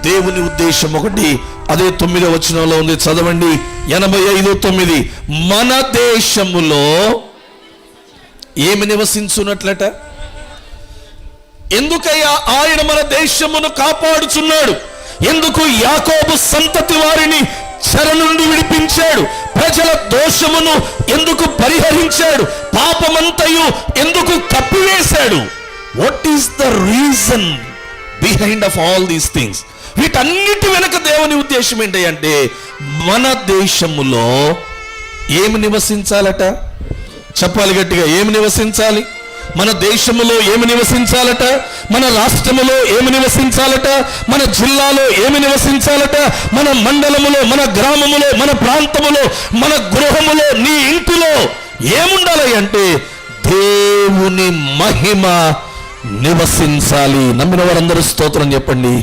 దేవుని ఉద్దేశం ఒకటి. అదే 9వ వచనంలో ఉంది, చదవండి. 85:9. మన దేశములో ఏమి నివసించున్నట్లట? ఎందుకయ్యా ఆయన మన దేశమును కాపాడుచున్నాడు? ఎందుకు యాకోబు సంతతి వారిని చెర నుండి విడిపించాడు? ప్రజల దోషమును ఎందుకు పరిహరించాడు? పాపమంతయు ఎందుకు కప్పివేశాడు? What is the reason behind of all these things? వీటన్నిటి వెనక దేవుని ఉద్దేశం ఏంటి అంటే, మన దేశములో ఏమి నివసించాలట? చెప్పాలి గట్టిగా, ఏమి నివసించాలి? మన దేశములో ఏమి నివసించాలట? మన రాష్ట్రములో ఏమి నివసించాలట? మన జిల్లాలో ఏమి నివసించాలట? మన మండలములో, మన గ్రామములో, మన ప్రాంతములో, మన గృహములో, నీ ఇంటిలో ఏముండాలి అంటే దేవుని మహిమ నివసించాలి. నమ్మిన వారందరూ స్తోత్రం చెప్పండి.